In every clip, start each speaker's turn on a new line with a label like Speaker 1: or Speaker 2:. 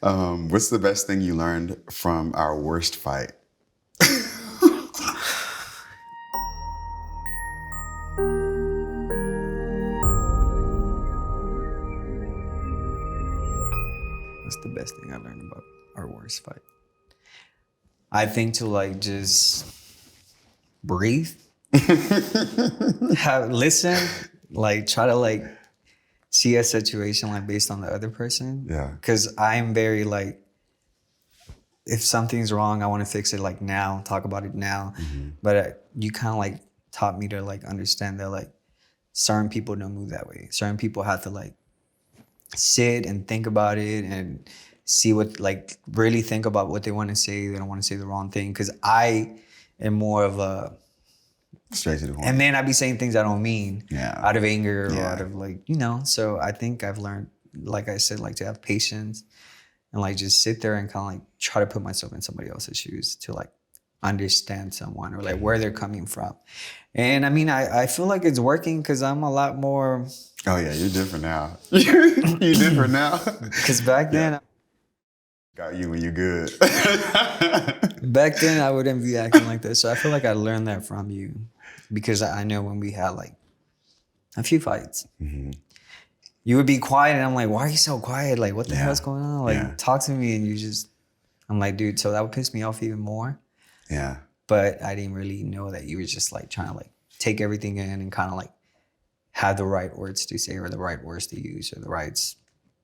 Speaker 1: What's the best thing you learned from our worst fight?
Speaker 2: What's the best thing I learned about our worst fight? I think to like just breathe, listen, like try to like see a situation like based on the other person.
Speaker 1: Yeah.
Speaker 2: Cause I'm very like, if something's wrong, I want to fix it like now, talk about it now. But you kind of like taught me to like understand that like certain people don't move that way. Certain people have to like sit and think about it and see what like really think about what they want to say. They don't want to say the wrong thing because I am more of a
Speaker 1: Straight to the point.
Speaker 2: and then I be saying things I don't mean out of anger or out
Speaker 1: Yeah.
Speaker 2: of like so I think I've learned, like I said, like to have patience and like just sit there and kind of like try to put myself in somebody else's shoes to like understand someone or like where they're coming from. And I mean I feel like it's working because I'm a lot more.
Speaker 1: Oh yeah, you're different now. You different now.
Speaker 2: Because back then,
Speaker 1: Got you when you good.
Speaker 2: back then I wouldn't be acting like this. So I feel like I learned that from you, because I know when we had like a few fights, you would be quiet, and I'm like, "Why are you so quiet? Like, what the hell's going on? Like, talk to me." And you just, I'm like, "Dude," so that would piss me off even more.
Speaker 1: Yeah.
Speaker 2: But I didn't really know that you were just like trying to like take everything in and kind of like have the right words to say or the right words to use or the right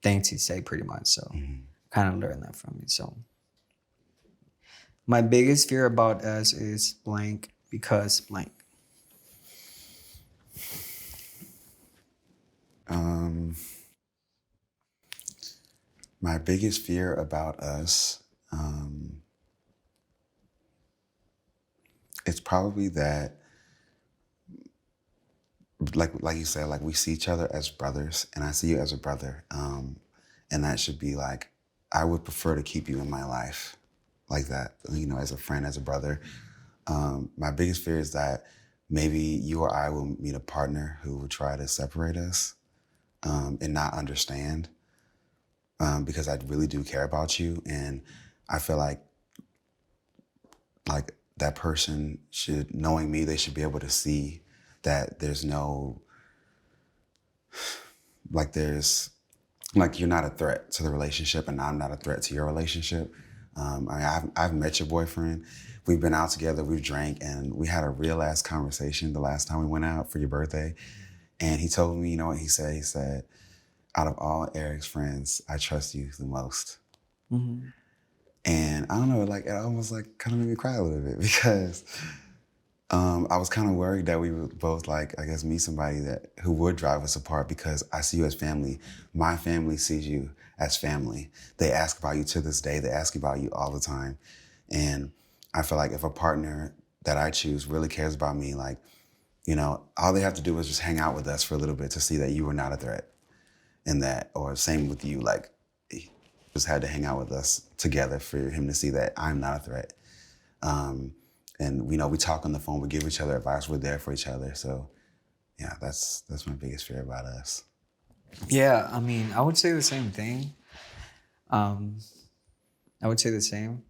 Speaker 2: thing to say, pretty much. So kind of learned that from you. So my biggest fear about us is blank because blank.
Speaker 1: My biggest fear about us, it's probably that, like you said, like we see each other as brothers, and I see you as a brother, and that should be like, I would prefer to keep you in my life, like that, as a friend, as a brother. My biggest fear is that maybe you or I will meet a partner who will try to separate us, and not understand, because I really do care about you, and I feel like that person should, knowing me, they should be able to see that there's no, you're not a threat to the relationship, and I'm not a threat to your relationship. I've met your boyfriend. We've been out together, we've drank, and we had a real ass conversation the last time we went out for your birthday. And he told me, you know what he said? He said, out of all Erick's friends, I trust you the most. And I don't know, like it almost like kind of made me cry a little bit because I was kind of worried that we would both, like, I guess, meet somebody who would drive us apart, because I see you as family. My family sees you as family. They ask about you to this day. They ask about you all the time. And I feel like if a partner that I choose really cares about me, like, all they have to do is just hang out with us for a little bit to see that you were not a threat. And that, or same with you, like, he just had to hang out with us together for him to see that I'm not a threat. And we talk on the phone, we give each other advice, we're there for each other. So yeah, that's my biggest fear about us.
Speaker 2: Yeah, I mean, I would say the same thing. I would say the same.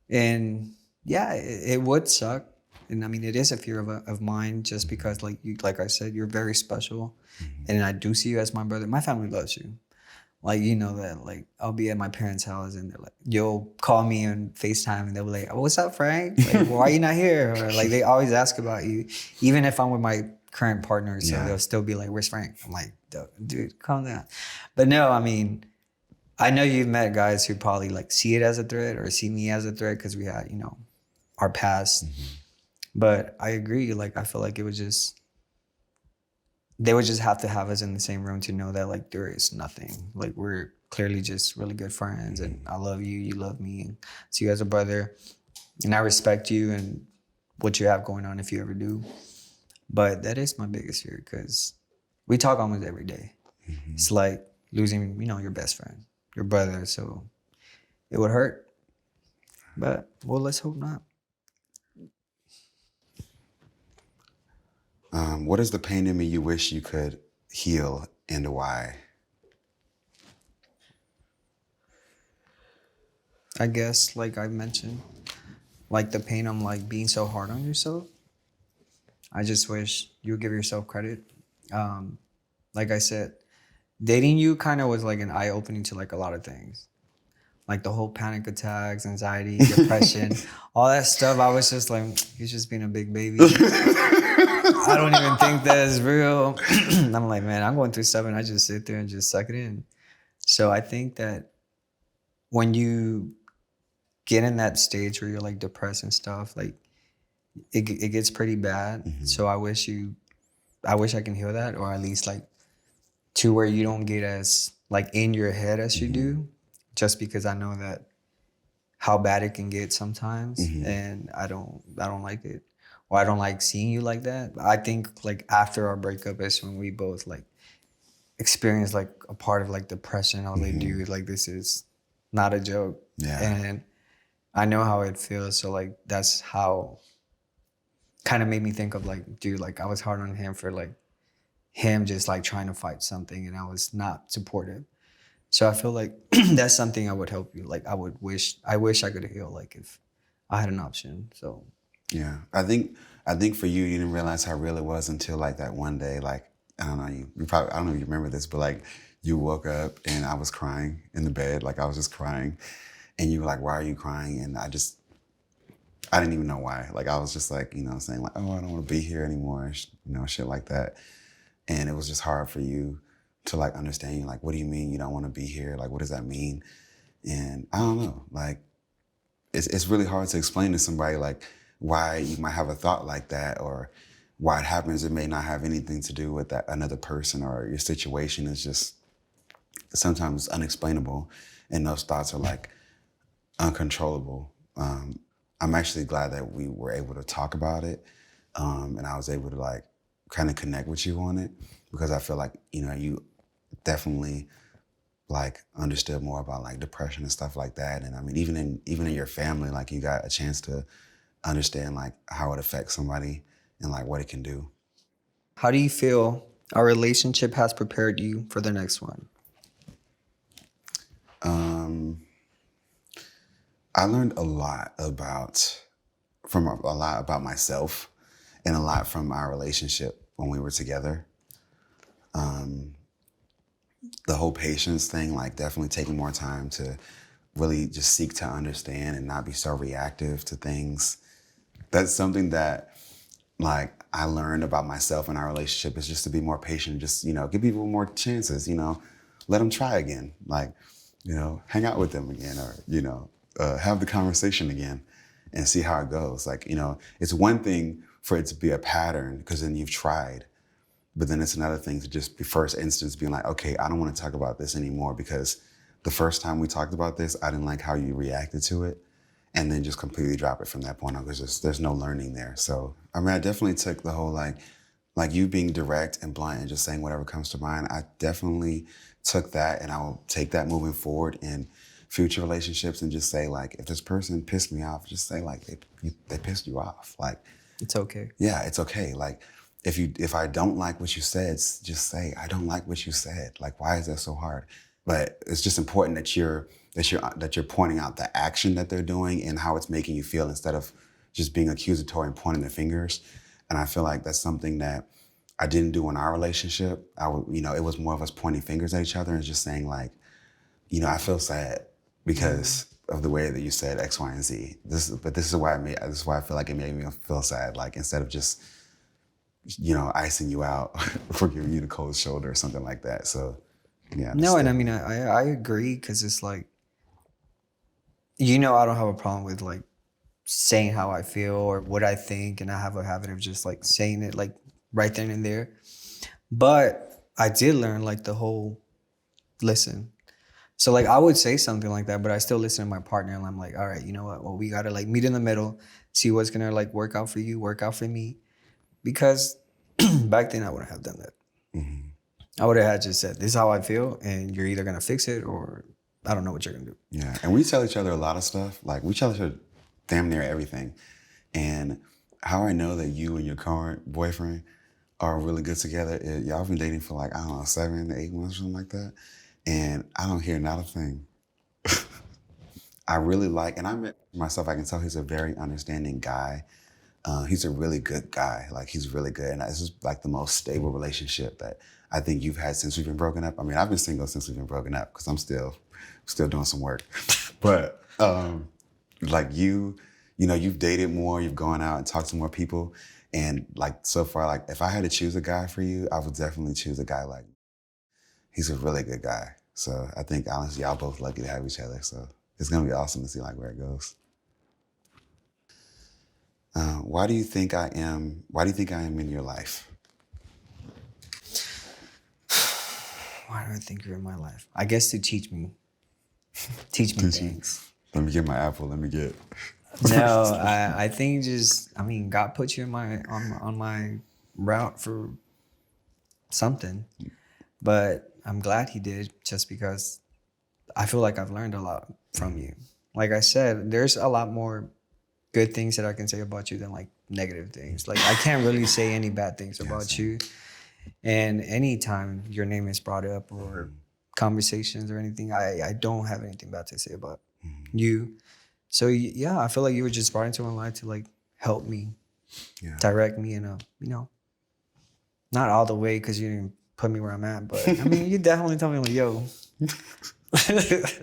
Speaker 2: And yeah, it would suck. And I mean, it is a fear of mine, just because like I said, you're very special. And I do see you as my brother. My family loves you. Like, you know that, like, I'll be at my parents' house and they're like, you'll call me on FaceTime and they'll be like, oh, what's up, Frank? Like, why are you not here? Or like, they always ask about you, even if I'm with my current partner. So they'll still be like, where's Frank? I'm like, dude, calm down. But no, I mean, I know you've met guys who probably like see it as a threat or see me as a threat because we had, our past. But I agree. Like, I feel like they would just have to have us in the same room to know that like there is nothing. Like, we're clearly just really good friends, and I love you, you love me, and see you as a brother, and I respect you and what you have going on if you ever do. But that is my biggest fear, because we talk almost every day. It's like losing, your best friend, your brother. So it would hurt, but well, let's hope not.
Speaker 1: What is the pain in me you wish you could heal, and why?
Speaker 2: I guess, like I mentioned, like the pain of like being so hard on yourself. I just wish you would give yourself credit. Um, like I said, dating you kind of was like an eye opening to like a lot of things, like the whole panic attacks, anxiety, depression, all that stuff. I was just like, he's just being a big baby. I don't even think that is real. I'm like, man, I'm going through stuff and I just sit there and just suck it in. So I think that when you get in that stage where you're like depressed and stuff, like it gets pretty bad. So I wish I can heal that, or at least like to where you don't get as like in your head as you do, just because I know that how bad it can get sometimes, and I don't like it, or I don't like seeing you like that. I think like after our breakup is when we both like experienced like a part of like depression. I was like, dude, like this is not a joke, and I know how it feels. So like that's how kind of made me think of like, dude, like I was hard on him for like him just like trying to fight something, and I was not supportive. So I feel like that's something I would help you. Like I wish I could heal like if I had an option. So
Speaker 1: Yeah, I think for you, you didn't realize how real it was until like that one day. Like I don't know, you probably I don't know if you remember this, but like you woke up and I was crying in the bed, like I was just crying, and you were like, "Why are you crying?" And I didn't even know why. Like I was just like, saying like, "Oh, I don't want to be here anymore," shit like that. And it was just hard for you to like understand. Like, what do you mean you don't want to be here? Like, what does that mean? And I don't know, like. It's really hard to explain to somebody like why you might have a thought like that or why it happens. It may not have anything to do with that another person or your situation. Is just sometimes unexplainable, and those thoughts are like uncontrollable. I'm actually glad that we were able to talk about it, and I was able to like kind of connect with you on it because I feel like you definitely like understood more about like depression and stuff like that. And I mean, even in your family, like you got a chance to understand like how it affects somebody and like what it can do.
Speaker 2: how do you feel our relationship has prepared you for the next one?
Speaker 1: Um, I learned a lot about myself and a lot from our relationship when we were together. The whole patience thing, like definitely taking more time to really just seek to understand and not be so reactive to things. That's something that like I learned about myself and our relationship is just to be more patient, just, give people more chances, let them try again, like, hang out with them again or, have the conversation again and see how it goes. Like, it's one thing for it to be a pattern because then you've tried. But then it's another thing to just be first instance being like, okay, I don't want to talk about this anymore because the first time we talked about this, I didn't like how you reacted to it. And then just completely drop it from that point on because there's no learning there. So, I mean, I definitely took the whole like you being direct and blunt and just saying whatever comes to mind. I definitely took that and I will take that moving forward in future relationships and just say like, if this person pissed me off, just say like they pissed you off. Like,
Speaker 2: It's okay.
Speaker 1: yeah, it's okay. Like, if I don't like what you said, just say I don't like what you said. Like, why is that so hard? But it's just important that you're pointing out the action that they're doing and how it's making you feel instead of just being accusatory and pointing the fingers. And I feel like that's something that I didn't do in our relationship. It was more of us pointing fingers at each other and just saying like, I feel sad because of the way that you said X, Y, and Z. This is why I feel like it made me feel sad. Like instead of just icing you out for giving you the cold shoulder or something like that. So, yeah.
Speaker 2: No, and I mean, I agree because it's like, I don't have a problem with like saying how I feel or what I think, and I have a habit of just like saying it like right then and there. But I did learn like the whole listen. So like I would say something like that, but I still listen to my partner, and I'm like, all right, you know what? Well, we gotta like meet in the middle, see what's gonna like work out for you, work out for me, because back then I wouldn't have done that. I would have had just said, this is how I feel, and you're either gonna fix it or I don't know what you're gonna do.
Speaker 1: Yeah. And we tell each other a lot of stuff. Like we tell each other damn near everything. And how I know that you and your current boyfriend are really good together is y'all been dating for like, I don't know, 7 to 8 months or something like that. And I don't hear not a thing. I really like, and I met myself, I can tell he's a very understanding guy. He's a really good guy. Like, he's really good. And this is like the most stable relationship that I think you've had since we've been broken up. I mean, I've been single since we've been broken up because I'm still doing some work. But like you've dated more, you've gone out and talked to more people. And like so far, like if I had to choose a guy for you, I would definitely choose a guy like, he's a really good guy. So I think honestly, y'all both lucky to have each other. So it's gonna be awesome to see like where it goes. Why do you think I am? Why do you think I am in your life?
Speaker 2: Why do I think you're in my life? I guess to teach me things.
Speaker 1: Let me get my apple. Let me get.
Speaker 2: No, I think God put you in on my route for something, but I'm glad he did, just because I feel like I've learned a lot from you. Like I said, there's a lot more good things that I can say about you than like negative things. Like I can't really say any bad things about you. And anytime your name is brought up or conversations or anything, I don't have anything bad to say about you. So yeah, I feel like you were just brought into my life to like help me, direct me in a, not all the way because you didn't put me where I'm at, but I mean, you definitely told me like, yo, if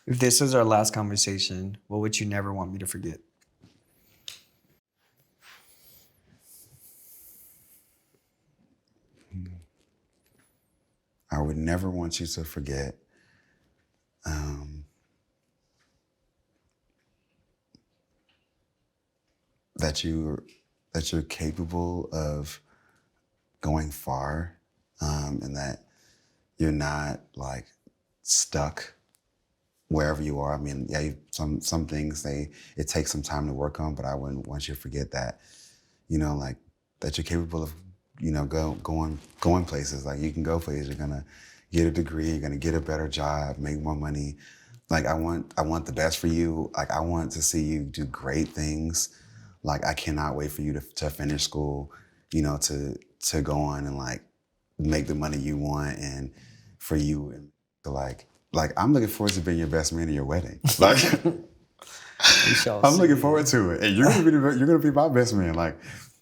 Speaker 2: this was our last conversation, what would you never want me to forget?
Speaker 1: I would never want you to forget that you're capable of going far, and that you're not like stuck wherever you are. I mean, yeah, some things it takes some time to work on, but I wouldn't want you to forget that, like that you're capable of, going places. Like you can go places. You're gonna get a degree. You're gonna get a better job, make more money. Like I want the best for you. Like I want to see you do great things. Like I cannot wait for you to finish school, to go on and like make the money you want, and for you and to like I'm looking forward to being your best man at your wedding. Like I'm looking forward to it, and you're gonna be my best man. Like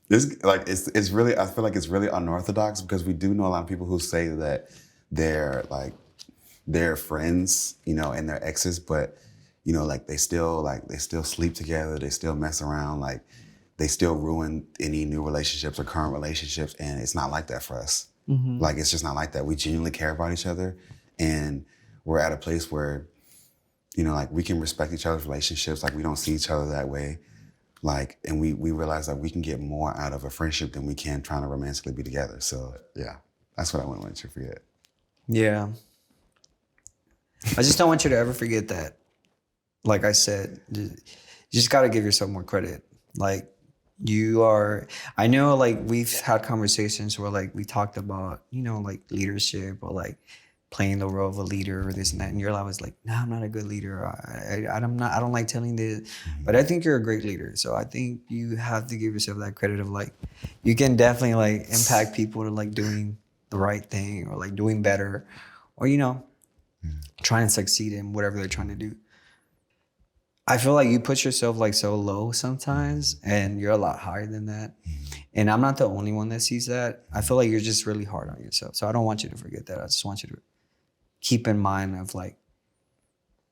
Speaker 1: it's really, I feel like it's really unorthodox, because we do know a lot of people who say that they're friends, and they're exes, but like they still sleep together, they still mess around, like they still ruin any new relationships or current relationships, and it's not like that for us. Mm-hmm. Like it's just not like that. We genuinely care about each other, and we're at a place where, like we can respect each other's relationships, like we don't see each other that way. Like, and we realize that we can get more out of a friendship than we can trying to romantically be together. So yeah, that's what I wouldn't want you to forget.
Speaker 2: Yeah. I just don't want you to ever forget that. Like I said, you just got to give yourself more credit. Like I know like we've had conversations where like we talked about, like leadership or like playing the role of a leader or this and that. And you're always like, no, I'm not a good leader. I don't like telling this, but I think you're a great leader. So I think you have to give yourself that credit of like, you can definitely like impact people to like doing the right thing or like doing better or, trying to succeed in whatever they're trying to do. I feel like you put yourself like so low sometimes and you're a lot higher than that. And I'm not the only one that sees that. I feel like you're just really hard on yourself. So I don't want you to forget that. I just want you to keep in mind of like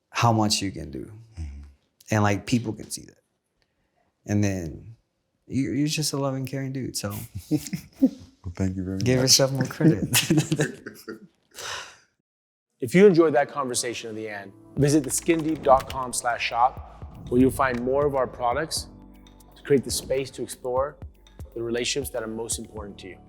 Speaker 2: how much you can do. And like people can see that. And then you're just a loving, caring dude. So
Speaker 1: well, thank you very much.
Speaker 2: Give yourself more credit.
Speaker 3: If you enjoyed that conversation at the end, visit theskindeep.com/shop, where you'll find more of our products to create the space to explore the relationships that are most important to you.